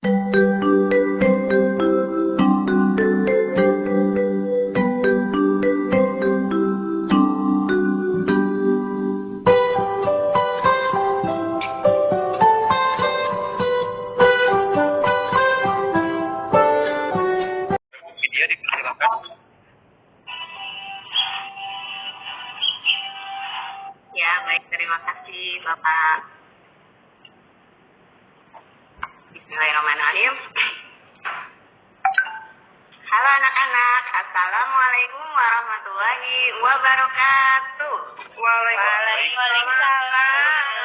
Dia dipersilakan. Ya, baik. Terima kasih, Bapak. Bismillahirrahmanirrahim. Halo anak-anak, Assalamualaikum warahmatullahi wabarakatuh. Waalaikumsalam.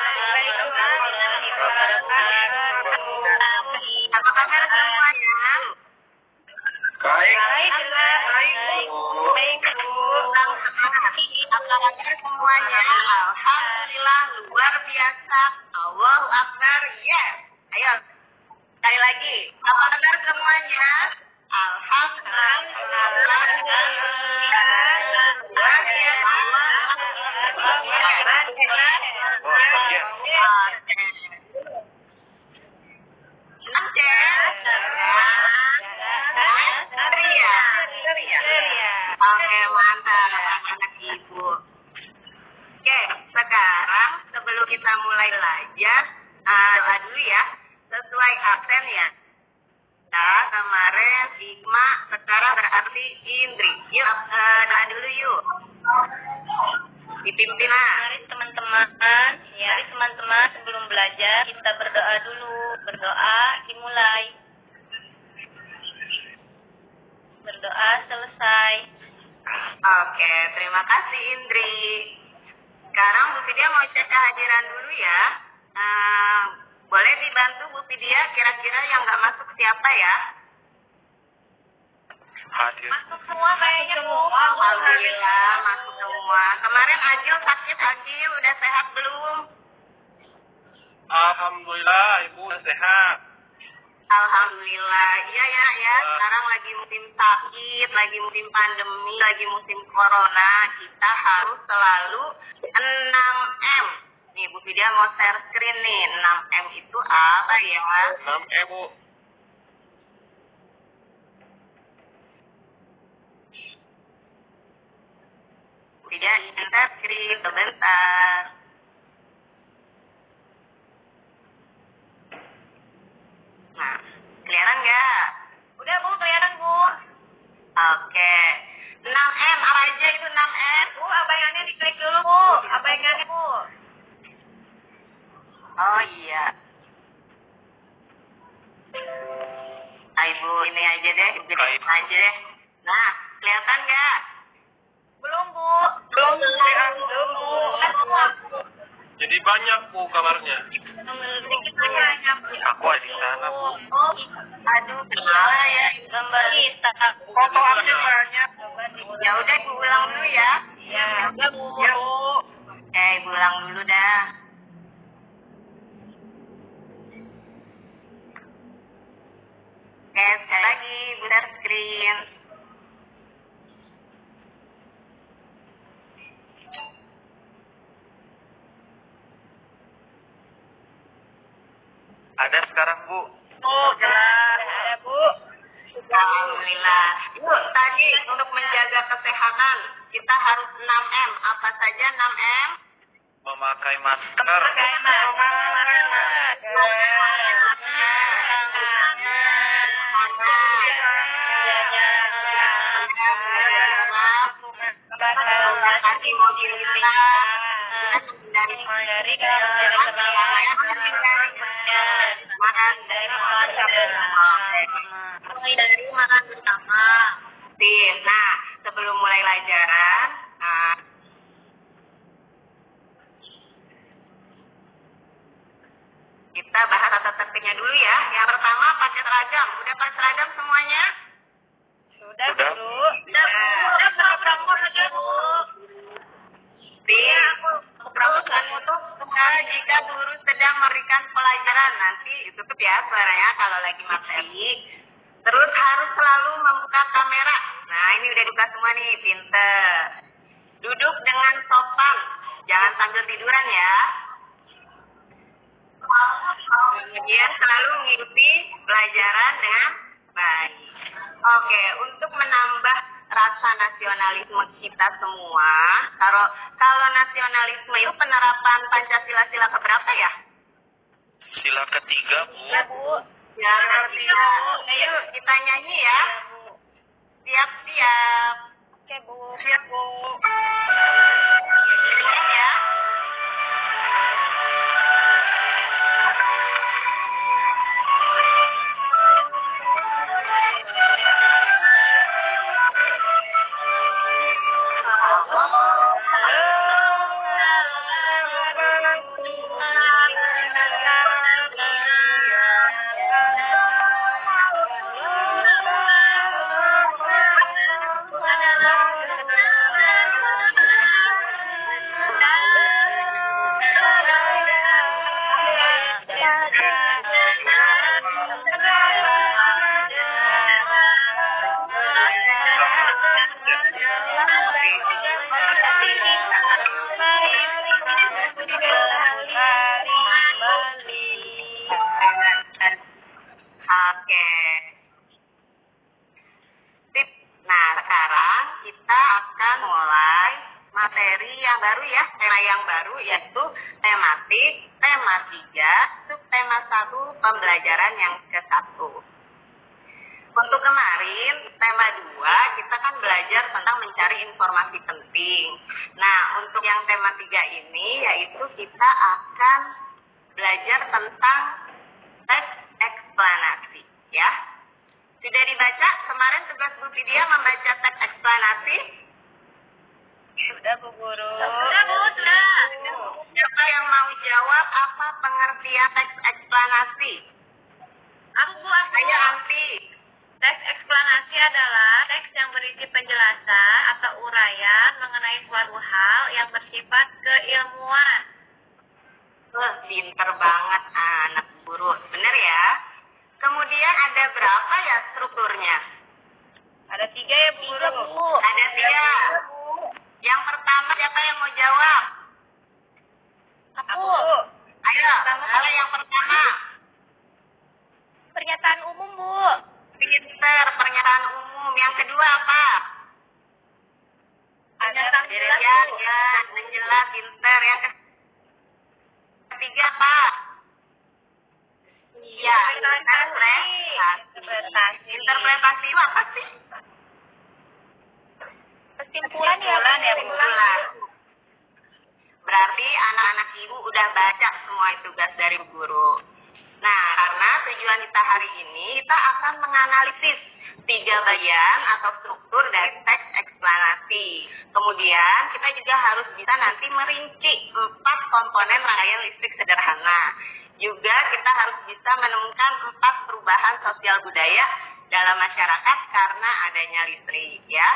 Apa kabar semuanya? Baik. Apa kabar semuanya? Alhamdulillah, luar biasa. Allahu Akbar, yes. Ayo, sekali lagi. Apa kabar semuanya? Alhamdulillah, luar Oke, mantap anak-anak ibu. Oke, sekarang sebelum kita mulai belajar, dulu ya, sesuai absen ya. Nah, kemarin Hikmah, sekarang berarti Indri. Yuk, doa dulu yuk. Dipimpin lah. Mari teman-teman sebelum belajar kita berdoa dulu. Berdoa dimulai. Berdoa selesai. Oke, terima kasih Indri. Sekarang Bu Fidia mau cek kehadiran dulu ya. Boleh dibantu Bu Fidia, kira-kira yang nggak masuk siapa ya? Hadir. Masuk semua kayaknya, Bu. Alhamdulillah masuk semua. Kemarin Ajil sakit, Ajil udah sehat belum? Alhamdulillah, Ibu udah sehat. Alhamdulillah, iya ya. Sekarang lagi musim sakit, lagi musim pandemi, lagi musim corona. Kita harus selalu 6M. Nih Bu Fidia mau share screen nih. 6M itu apa ya? 6 Bu. Bu Fidia ingin share screen sebentar. Nah, kelihatan nggak? Udah, Bu, kelihatan, Bu. Oke. 6M, apa aja itu 6M? Bu, abangannya diklik dulu, Bu. Abangannya, Bu. Oh iya. Ibu ini aja deh, gedein aja deh. Nah, kelihatan nggak? Belum, Bu. Belum, Bu. Jadi banyak Bu kamarnya. Sedikit banyak. Aku ada di sana Bu. Oh, aduh, kenapa ya? Gambar kita. Foto aku banyak. Ya udah, Ibu ulang dulu ya. Ya, udah, Bu. Ya. Ibu ulang dulu dah. Oke, sekali lagi, putar screen. Ada sekarang Bu. Oh, jelas. Ada, Bu. Alhamdulillah. Yuk, tadi untuk menjaga kesehatan, kita harus 6M. Apa saja 6M? Memakai masker. Pakai masker. Hati mobilitas, menghindari menghindari makan bersama. Nah, sebelum mulai pelajaran, kita bahas tata tertibnya dulu ya. Yang pertama, pakai seragam. Udah pakai seragam semuanya? Sudah, Udah. Bu. Udah, pura-pura aja, Bu. Aku peramukan untuk jika guru sedang memberikan pelajaran, nanti tutup ya suaranya kalau lagi materi. Terus harus selalu membuka kamera. Nah, ini udah dibuka semua nih, pinter. Duduk dengan sopan, jangan sambil tiduran ya. Kemudian selalu mengikuti pelajaran dengan baik. Oke, untuk menambah rasa nasionalisme kita semua, kalau nasionalisme itu penerapan Pancasila sila keberapa ya? Sila ketiga, Bu. Iya, Bu. Ya, ketiga. Ayo kita nyanyi ya. Siap-siap. Oke, Bu. Siap, Bu. Nyanyi ya. Oke. Tip. Nah, sekarang kita akan mulai materi yang baru ya, tema yang baru yaitu tematik, tema 3, subtema 1, pembelajaran yang ke-1. Untuk kemarin, tema 2, kita kan belajar tentang mencari informasi penting. Nah, untuk yang tema 3 ini, yaitu kita akan belajar tentang teks eksplanasi, ya. Sudah dibaca? Kemarin tugas Bu Vidya membaca teks eksplanasi? Sudah, Bu Guru. Sudah, Bu, sudah. Siapa yang mau jawab apa pengertian teks eksplanasi? Aku. Saya Anti. Teks eksplanasi adalah teks yang berisi penjelasan atau uraian mengenai suatu hal yang bersifat keilmuan. Pinter banget anak guru. Bener ya? Kemudian ada berapa ya strukturnya? Ada 3 ya, Bu Guru. Ada 3. Yang pertama siapa yang mau jawab? Aku. Ayo, kalau yang pertama. Pernyataan umum, Bu. Pinter, pernyataan umum. Yang kedua apa? Ada Ya, penjelasan. ya, menjelas, pinter. Yang ketiga apa? Iya, interpretasi. Interpretasi itu apa sih? Kesimpulan ya, Kesimpulan. Berarti anak-anak ibu udah baca semua tugas dari guru. Nah, karena tujuan kita hari ini, kita akan menganalisis 3 bagian atau struktur dari teks eksplanasi. Kemudian, kita juga harus bisa nanti merinci 4 komponen rangkaian listrik sederhana. Juga kita harus bisa menemukan 4 perubahan sosial budaya dalam masyarakat karena adanya listrik, ya.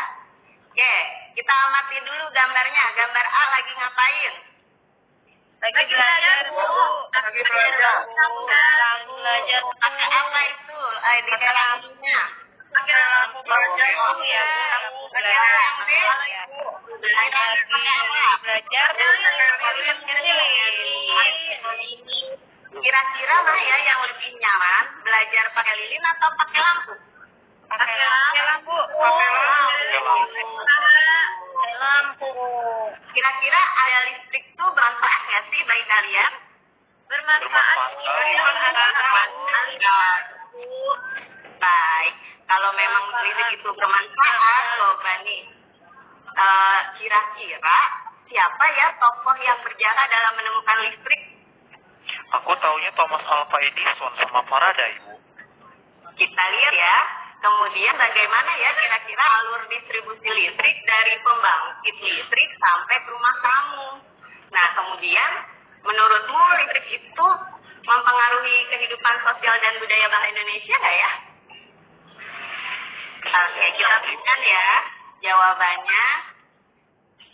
Oke, kita amati dulu gambarnya. Gambar A lagi ngapain? Lagi belajar, Bu. Lagi belajar. Lagi belajar. Pakai apa itu? Di dalamnya. Pakai lampu belajar, Bu, ya. Bu. Pakai lampu. Belajar. Kira-kira mana ya yang lebih nyaman? Belajar pakai lilin atau pakai lampu? Pakai lampu. Lampu. Kira-kira ada listrik tuh bermanfaat nggak sih bagi kalian? Bermanfaat. Baik, kalau memang listrik itu bermanfaat, coba nih. Kira-kira siapa ya tokoh yang berjasa dalam menemukan listrik? Aku taunya Thomas Alva Edison sama Faraday, Bu. Kita lihat ya. Kemudian bagaimana ya kira-kira alur distribusi listrik dari pembangkit listrik sampai ke rumah kamu. Nah, kemudian menurutmu listrik itu mempengaruhi kehidupan sosial dan budaya bangsa Indonesia nggak ya? Oke, kita berikan ya jawabannya.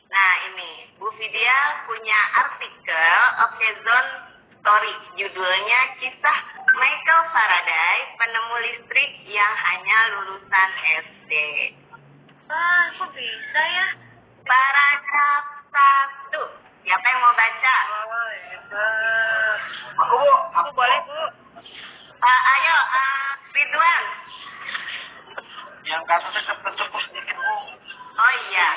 Nah, ini Bu Vidya punya artikel Okezone Story, judulnya Kisah Michael Faraday, penemu listrik yang hanya lulusan SD. Wah, kok bisa ya? Paragraf 1. Siapa yang mau baca? Aku Bu. Bu, boleh Bu? Ayo, Ridwan. Yang kasusnya cepet-cepet sedikit Bu. Oh iya.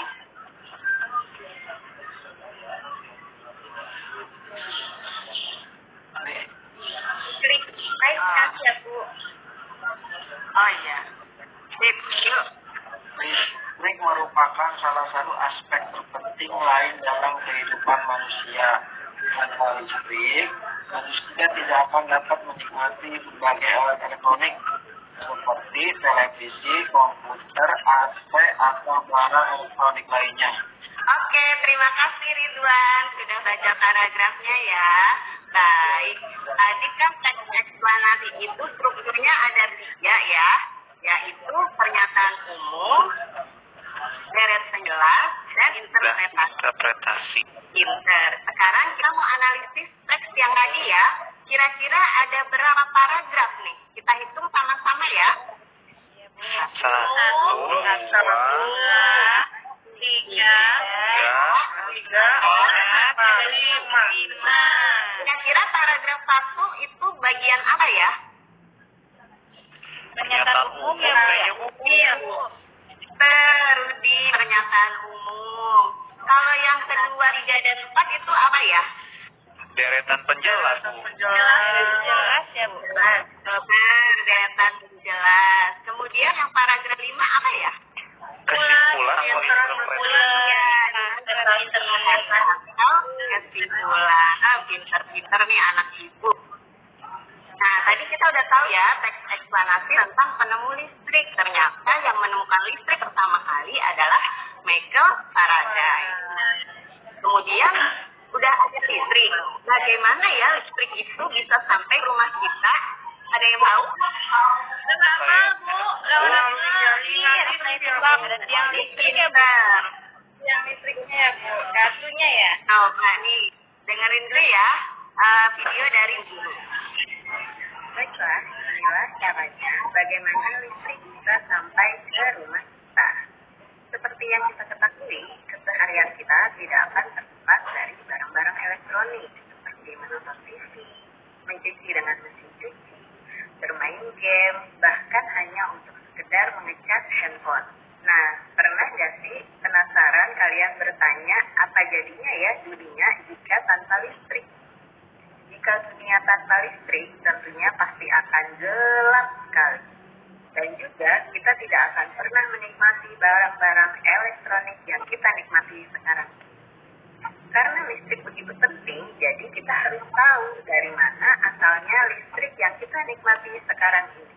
Klik like ya Bu. Oh iya. Sip, yuk. Listrik merupakan salah satu aspek terpenting lain dalam kehidupan manusia. Tanpa listrik, manusia tidak akan dapat menikmati berbagai alat elektronik seperti televisi, komputer, AC, atau barang elektronik lainnya. Oke, terima kasih Ridwan sudah baca paragrafnya ya. Baik, tadi kan teks eksplanasi itu strukturnya ada 3 ya, yaitu pernyataan umum, deret penjelas, dan interpretasi. Pinter. Sekarang kita mau analisis teks yang tadi ya. Kira-kira ada berapa paragraf nih? Kita hitung sama-sama ya. 1, 2, 3, 4, 5. Kira-kira paragraf 1 itu bagian apa ya? Pernyataan umum ya Bu? Iya Bu. Terus di pernyataan umum. Kalau yang kedua, 3 dan 4 itu apa ya? deretan penjelas Bu. Jelas ya Bu. Deretan penjelas. Kemudian yang paragraf 5 apa ya? Kesimpulan atau interpretasi. Kesimpulan. Pinter-pinter nih anak ibu. Nah, tadi kita udah tahu ya teks eksplanasi tentang penemu listrik. Ternyata yang menemukan listrik pertama kali adalah Michael Faraday. Kemudian udah ada listrik. Bagaimana ya listrik itu bisa sampai rumah kita? Ada yang tahu? Kenapa Bu? Lawan yang listrik ya Bu. Yang listriknya ya Bu. Kartunya ya. Oh, Kak nih. Dengerin dulu ya video dari guru. Baiklah, inilah caranya bagaimana listrik bisa sampai ke rumah kita. Seperti yang kita ketahui, keseharian kita tidak akan terlepas dari barang-barang elektronik seperti menonton TV, mencuci dengan mesin cuci, bermain game, bahkan hanya untuk sekedar mengecas handphone. Nah, pernah nggak sih penasaran kalian bertanya apa jadinya ya dunia jika tanpa listrik? Jika dunia tanpa listrik tentunya pasti akan gelap sekali. Dan juga kita tidak akan pernah menikmati barang-barang elektronik yang kita nikmati sekarang. Karena listrik begitu penting, jadi kita harus tahu dari mana asalnya listrik yang kita nikmati sekarang ini.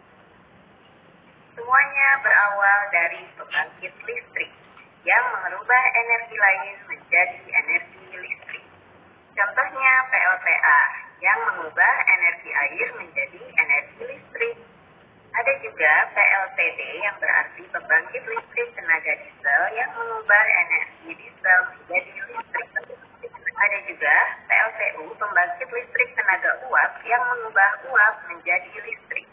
Semuanya berawal dari pembangkit listrik yang mengubah energi lain menjadi energi listrik. Contohnya PLTA yang mengubah energi air menjadi energi listrik. Ada juga PLTD yang berarti pembangkit listrik tenaga diesel yang mengubah energi diesel menjadi listrik. Ada juga PLTU pembangkit listrik tenaga uap yang mengubah uap menjadi listrik.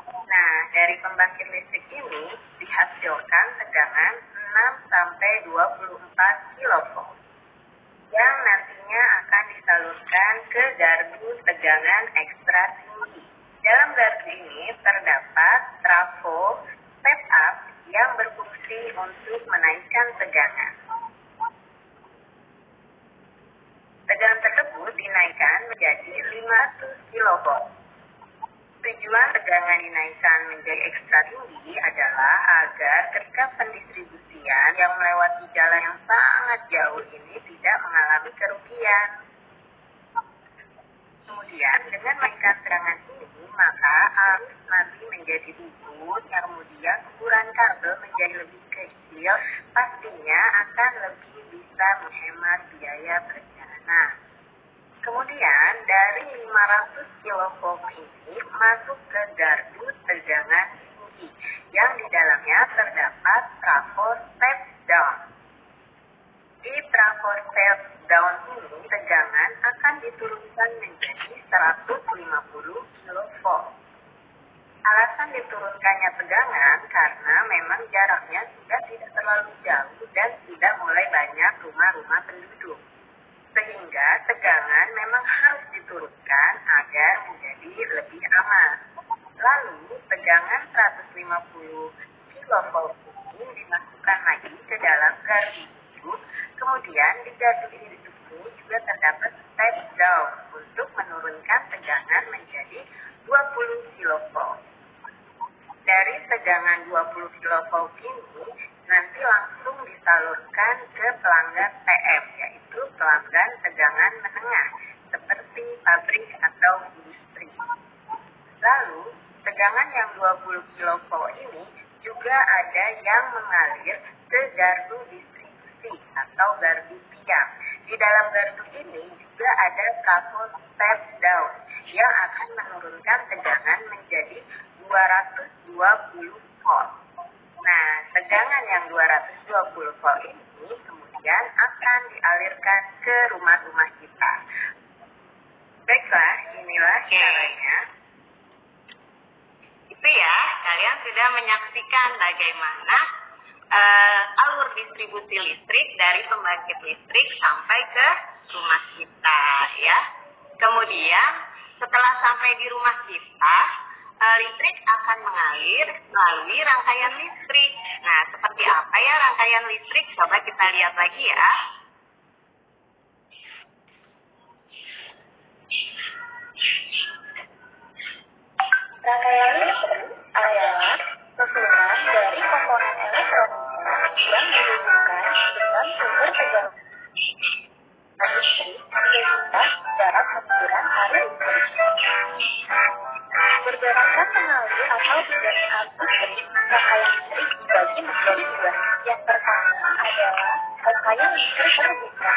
Nah, dari pembangkit listrik ini dihasilkan tegangan 6 sampai 24 kV yang nantinya akan disalurkan ke gardu tegangan ekstra tinggi. Dalam gardu ini terdapat trafo step up yang berfungsi untuk menaikkan tegangan. Tegangan tersebut dinaikkan menjadi 500 kV. Tujuan tegangan dinaikkan menjadi ekstra tinggi adalah agar ketika pendistribusian yang melewati jalan yang sangat jauh ini tidak mengalami kerugian. Kemudian dengan menaikkan tegangan ini, maka arus nanti menjadi bubut, yang kemudian ukuran kabel menjadi lebih kecil, pastinya akan lebih bisa menghemat biaya perjalanan. Kemudian dari 500 kV ini masuk ke gardu tegangan tinggi yang di dalamnya terdapat trafo step down. Di trafo step down ini tegangan akan diturunkan menjadi 150 kV. Alasan diturunkannya tegangan karena memang jaraknya sudah tidak terlalu jauh dan tidak mulai banyak rumah-rumah penduduk. sehingga tegangan memang harus diturunkan agar menjadi lebih aman. Lalu, tegangan 150 kV ini dimasukkan lagi ke dalam gardu hidup, kemudian di gardu hidup ini juga terdapat step down untuk menurunkan tegangan menjadi 20 kV. Dari tegangan 20 kV ini nanti langsung disalurkan ke pelanggan PM, yaitu pelanggan tegangan menengah, seperti pabrik atau industri. Lalu, tegangan yang 20 kV ini juga ada yang mengalir ke gardu distribusi atau gardu tiang. Di dalam gardu ini juga ada kabel step down yang akan menurunkan tegangan menjadi 220 volt. Nah, tegangan yang 220 volt ini kemudian akan dialirkan ke rumah-rumah kita. Baiklah, inilah caranya. Itu ya, kalian sudah menyaksikan bagaimana alur distribusi listrik dari pembangkit listrik sampai ke rumah kita ya. Kemudian setelah sampai di rumah kita, listrik akan mengalir melalui rangkaian listrik. Nah, seperti apa ya rangkaian listrik? Coba kita lihat lagi ya. Rangkaian listrik adalah susunan dari komponen elektronika yang dihubungkan dengan sumber tegangan listrik sehingga dapat mengurangi arus listrik. Berdasarkan mengalir atau tidak arus listrik, rangkaian listrik dibagi menjadi dua. Yang pertama adalah rangkaian listrik terbuka,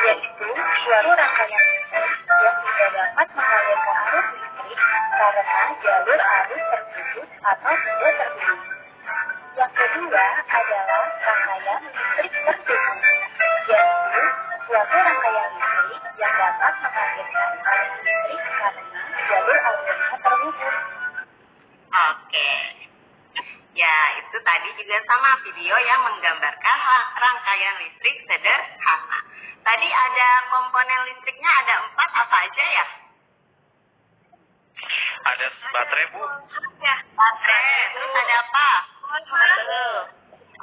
yaitu suatu rangkaian listrik yang tidak dapat mengalirkan arus listrik karena jalur arus terputus atau tidak terhubung. Yang kedua adalah rangkaian listrik tertutup, yaitu suatu rangkaian listrik yang dapat mengalirkan arus listrik karena jalur alirnya terhubung. Oke. Ya, itu tadi juga sama video yang menggambarkan rangkaian listrik sederhana. Tadi ada komponen listriknya ada 4 apa aja ya? Ada baterai, Bu. Ya, baterai. Terus ada apa?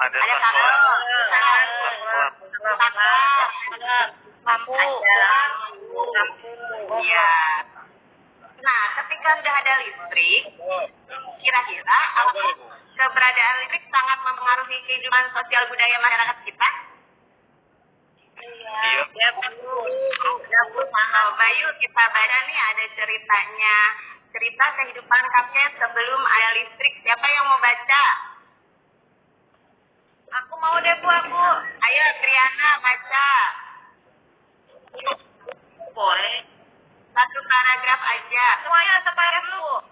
Ada kabel. Lampu. Iya. Nah, ketika sudah ada listrik, kira-kira apa keberadaan listrik sangat mempengaruhi kehidupan sosial budaya masyarakat kita? Iya. Ya, Bu. Coba yuk kita baca nih, ada ceritanya. Cerita kehidupan kakek sebelum ada listrik. Siapa yang mau baca? Aku mau deh, Bu, aku. Ayo, Triana baca. Boleh. Satu paragraf aja. Semuanya separatif dulu.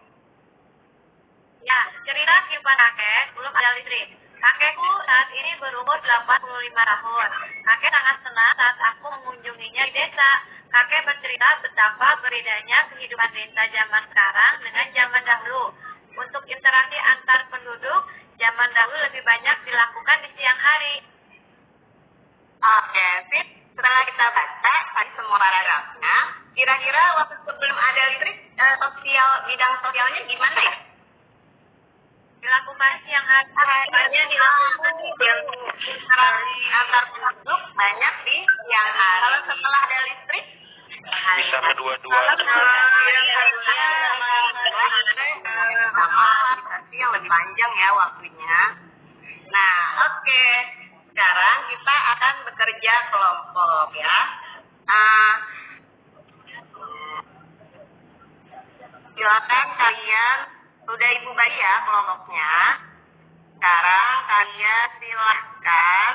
Ya, cerita kehidupan kakek belum ada listrik. Kakekku saat ini berumur 85 tahun. Kakek sangat senang saat aku mengunjunginya di desa. Kakek bercerita betapa berbedanya kehidupan desa zaman sekarang dengan zaman dahulu. Untuk interaksi antar penduduk, zaman dahulu lebih banyak dilakukan di siang hari. Oke, sip. Setelah kita baca tadi semua paragrafnya, kira-kira waktu sebelum ada listrik, bidang sosialnya gimana ya? Dilakukan siang hari. Hanya dilakukan interaksi antar penduduk banyak di siang hari. Kalau setelah ada listrik, Bisa berdua-dua. sama sih yang lebih panjang ya waktunya. Nah, oke. Sekarang kita akan bekerja kelompok ya. Silakan kalian, udah Ibu bagi ya kelompoknya. Sekarang kalian silahkan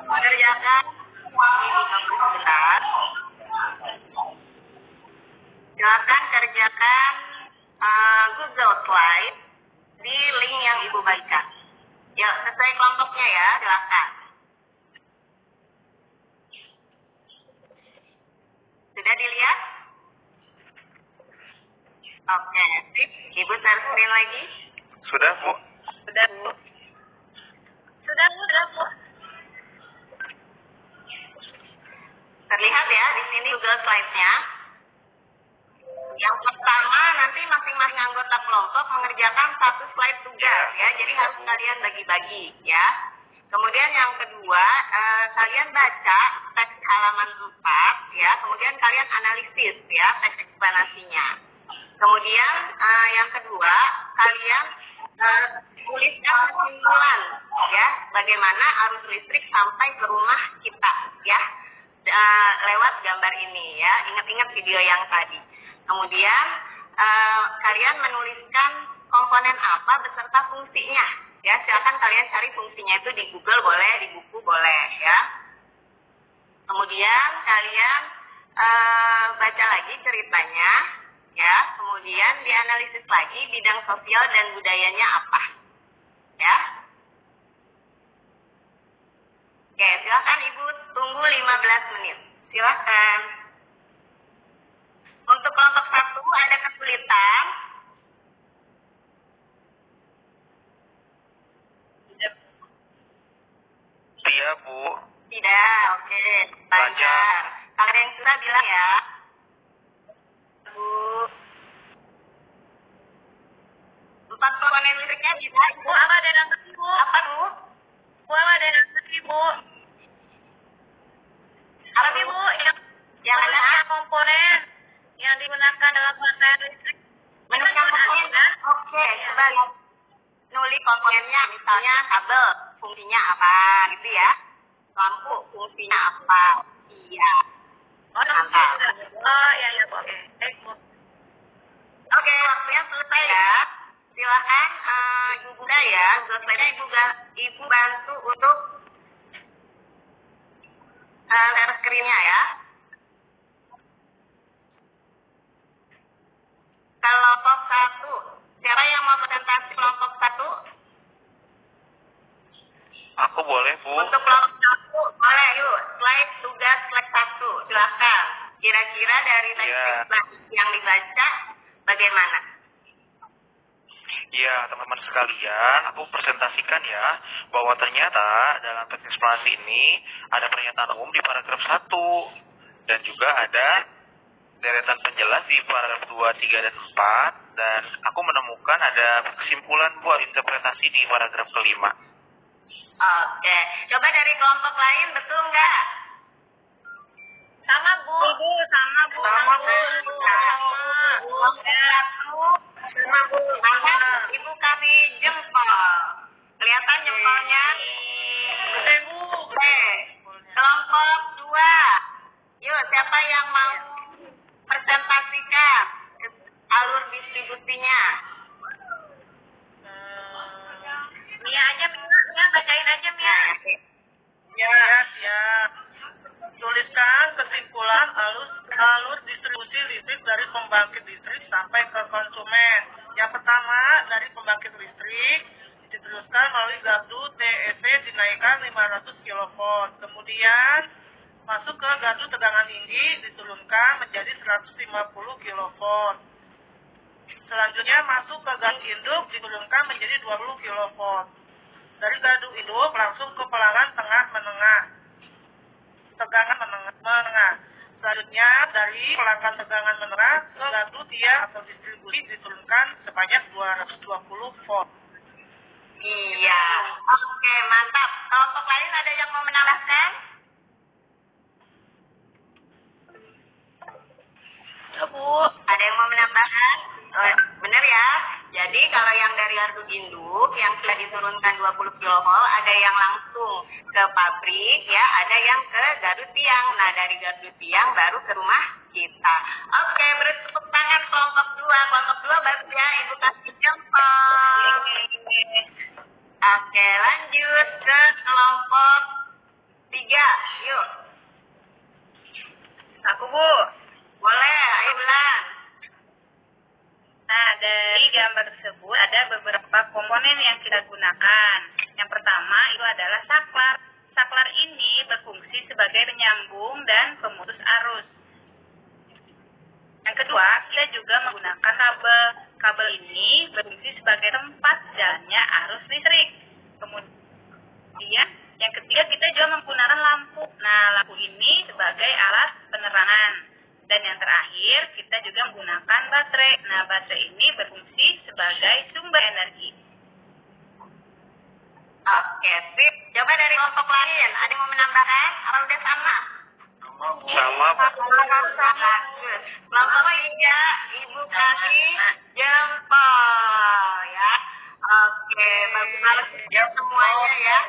mengerjakan ini sebentar. Silakan kerjakan Google Slide di link yang Ibu bagikan. Ya, sesuai kelompoknya ya, silakan. Sudah dilihat? Oke, sip. Ibu share screen lagi. Sudah, Bu? Sudah, Bu. Sudah, Bu. Terlihat ya di sini Google Slide-nya. Yang pertama nanti masing-masing anggota kelompok mengerjakan satu slide tugas ya. Jadi harus kalian bagi-bagi ya. Kemudian yang kedua, kalian baca teks halaman 4 ya. Kemudian kalian analisis ya teks eksplanasinya. Kemudian yang kedua, kalian tuliskan kesimpulan ya, bagaimana arus listrik sampai ke rumah kita ya, lewat gambar ini ya. Ingat-ingat video yang tadi. Kemudian kalian menuliskan komponen apa beserta fungsinya ya. Silakan kalian cari fungsinya itu di Google boleh, di buku boleh ya. Kemudian kalian baca lagi ceritanya ya. Kemudian dianalisis lagi bidang sosial dan budayanya apa ya. Oke, silakan Ibu tunggu 15 menit. Silakan. Untuk kelompok 1 ada kesulitan. Iya, Bu. Tidak, oke. Lancar. Kalau ada yang susah bilang ya. Bu. 4 komponen listriknya bisa. Bu, apa ada yang ngerti, Bu? Apa, Bu? Bu, apa ada yang ngerti, Bu? Apa, Tapi, Bu? Bu, Yang mana? menuliskan komponen yang digunakan dalam baterai listrik. Menuliskan komponen. Oke, coba lihat. Nulis komponennya, misalnya kabel, fungsinya apa, gitu ya. Lampu, fungsinya apa. Iya. Oh, Mantap. Oh, iya, Bu. Oke. Baik, Bu. Oke, waktunya selesai ya. Silakan Ibu Bunda ya. Selesainya Ibu bantu untuk share screen-nya ya. Kelompok 1. Siapa yang mau presentasi kelompok 1? Aku boleh, Bu. Untuk kelompok 1, boleh yuk. Slide tugas slide 1. Silakan. Kira-kira dari teks yang dibaca bagaimana? Ya, teman-teman sekalian, aku presentasikan ya, bahwa ternyata dalam teks eksplanasi ini ada pernyataan umum di paragraf 1, dan juga ada deretan penjelas di paragraf 2, 3, dan 4, dan aku menemukan ada kesimpulan buat interpretasi di paragraf kelima. Oke, coba dari kelompok lain betul nggak? Sama, Bu. Sama, Bu. Sama, Bu. Sama, Bu. Mantap, Ibu kasih jempol. Kelihatan jempolnya? Oke. Kelompok 2. Yuk, siapa yang mau presentasikan alur distribusinya? Mia aja, Mia. Bacain aja, Mia. Ya. Tuliskan kesimpulan alur distribusi listrik dari pembangkit listrik sampai ke konsumen. Yang pertama, dari pembangkit listrik diteruskan melalui gardu TEC dinaikkan 500 kV. Kemudian masuk ke gardu tegangan tinggi diturunkan menjadi 150 kV. Selanjutnya masuk ke gardu induk diturunkan menjadi 20 kV. Dari gardu induk langsung ke pelanggan tengah menengah. Tegangan menengah. Selanjutnya dari pelanggan tegangan menengah ke gardu tiang atau distribusi diturunkan sebanyak 220 volt. Iya. Oke, mantap. Kelompok lain ada yang mau menambahkan? Ya, Bu. Ada yang mau menambahkan? Bener ya. Jadi kalau yang dari gardu induk yang sudah diturunkan 20 kV, ada yang langsung ke pabrik ya, ada yang ke gardu tiang. Nah, dari gardu tiang baru ke rumah kita. Oke, beri tepuk tangan kelompok 2. Kelompok 2 bagus ya, Ibu kasih jempol. Oke, lanjut ke kelompok 3. Yuk. Aku, Bu. Boleh, ayo bilang. Nah, dari gambar tersebut ada beberapa komponen yang kita gunakan. Yang pertama itu adalah saklar. Saklar ini berfungsi sebagai penyambung dan pemutus arus. Yang kedua, kita juga menggunakan kabel. Kabel ini berfungsi sebagai tempat jalannya arus listrik. Kemudian yang ketiga kita juga menggunakan lampu. Nah, lampu ini sebagai alat penerangan. Dan yang terakhir kita juga menggunakan baterai. Nah, baterai ini berfungsi sebagai sumber energi. Oke, sip. Coba dari kelompok lain, ada yang mau menambahkan? Apa udah sama? Sama, Bu. Bagus. Kelompok 3, Ibu kasih jempol ya. Oke, bagus banget ya semuanya ya.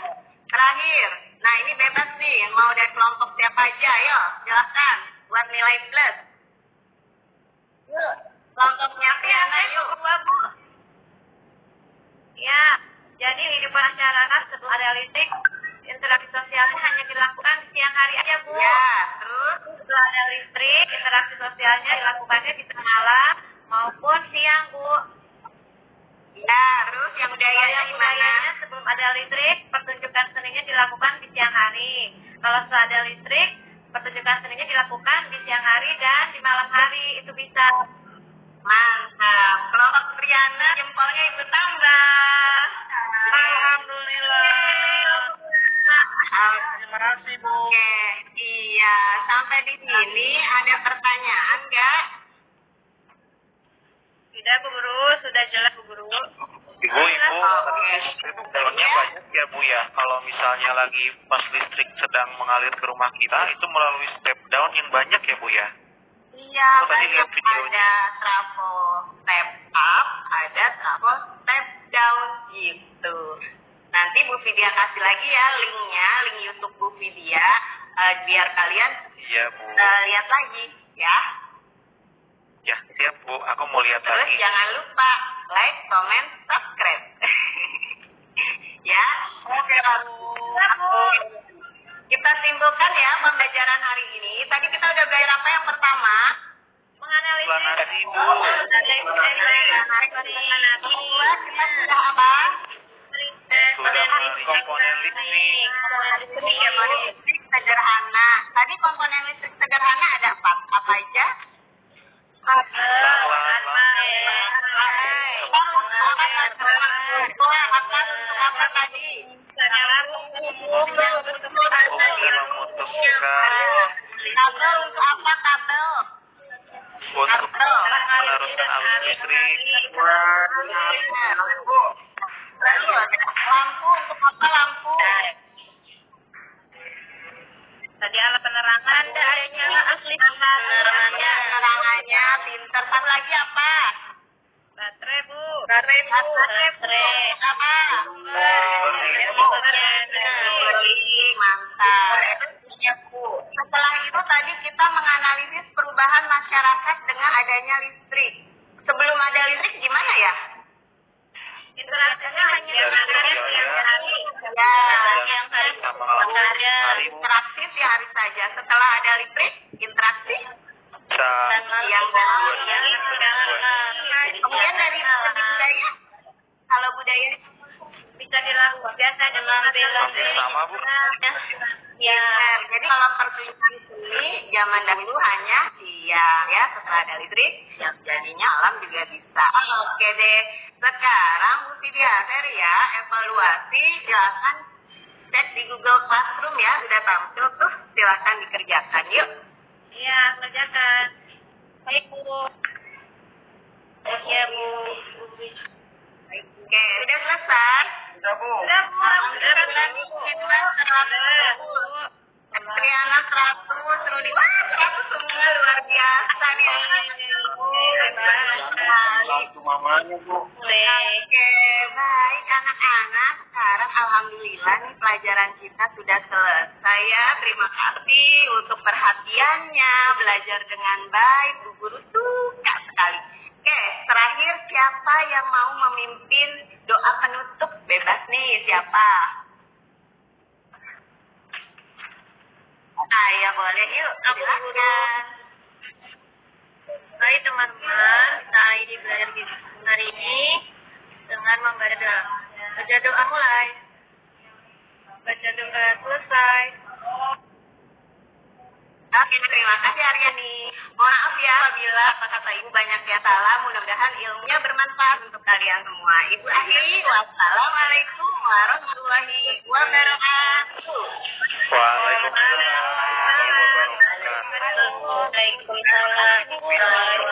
Terakhir, nah ini bebas nih, yang mau dari kelompok siapa aja, ayo silakan buat nilai plus. Yuk, kelompoknya Piana yuk. Bu. Ya, jadi kehidupan masyarakat sebelum ada listrik, interaksi sosialnya hanya dilakukan di siang hari aja, Bu. Ya, terus Setelah ada listrik, interaksi sosialnya dilakukannya di tengah malam maupun siang, Bu. ya, terus yang budayanya gimana? Budayanya sebelum ada listrik, pertunjukan seninya dilakukan di siang hari. Kalau setelah ada listrik, pertunjukan seninya dilakukan di siang hari dan di malam hari. Itu bisa. Mantap. Kelompok Triana jempolnya Ibu tambah. Alhamdulillah. Terima kasih, Bu. Oke, iya. Sampai di sini ada pertanyaan nggak? Tidak, Bu Guru. Sudah jelas, Bu Guru. Ibu, itu daunnya banyak ya Bu ya. Kalau misalnya lagi pas listrik sedang mengalir ke rumah kita, itu melalui step down yang banyak ya Bu ya. Iya, Oh, tadi lihat videonya. ada trafo step up, ada trafo step down gitu. Nanti Bu Vidya kasih lagi ya linknya, link YouTube Bu Vidya, biar kalian Iya Bu. lihat lagi ya. Ya siap Bu, aku mau lihat Terus lagi. jangan lupa like, comment, subscribe. Ya. Oke, Bu. Kita simpulkan ya pembelajaran hari ini. Tadi kita udah belajar apa yang pertama? Menganalisis. Planasi Bu. Kedua, kita sudah apa? Sudah komponen listrik. Komponen listrik sederhana. Tadi komponen listrik sederhana ada apa aja? Apa tadi? Kabel untuk apa kabel? Untuk meneruskan arus listrik. Lalu lampu untuk apa lampu? Tadi alat penerangan, ada nyala asli. Penerangannya pinter. Satu lagi apa? Baterai, Bu. Baterai. Apa? Mantap. Setelah itu tadi kita menganalisis perubahan masyarakat dengan adanya listrik. Sebelum ada listrik gimana ya? Interaksinya hanya Dari dengan siang hari. Yang interaksi sehari saja. Setelah ada listrik, interaksi yang kemudian dari segi budaya, kalau budaya Bisa dilakukan biasa dengan sama Bu. ya, jadi kalau pertunjukan seni zaman dahulu hanya siang ya, setelah ada listrik yang jadinya alam juga bisa. Oke deh, sekarang Bu Vidya, seri ya, evaluasi silakan cek di Google Classroom ya, sudah tampil tuh, silakan dikerjakan yuk. Iya, kerjakan. Baik, Bu. Iya, Bu. Oke, udah selesai. Sudah, Bu. Sudah, Bu. Alhamdulillah, Triana 100, Rudi, wah 100 semua luar biasa nih. Bantu mamanya, Bu. Oke, baik anak-anak. Sekarang alhamdulillah nih pelajaran kita sudah selesai ya. Terima kasih untuk perhatiannya. Belajar dengan baik. Bu Guru suka sekali. Oke, terakhir siapa yang mau memimpin doa penutup? Bebas nih, siapa? Saya boleh yuk. Silakan. Baik, teman-teman. Saya di belajar hari ini dengan membaca doa. Baca doa mulai. Baca doa selesai. Oke, terima kasih Aryani. Mohon maaf ya apabila kata ibu banyak yang salah. Mudah-mudahan ilmunya bermanfaat untuk kalian semua. Ibu akhiri. Wassalamualaikum warahmatullahi wabarakatuh. Waalaikumsalam warahmatullahi wabarakatuh. Waalaikumsalam.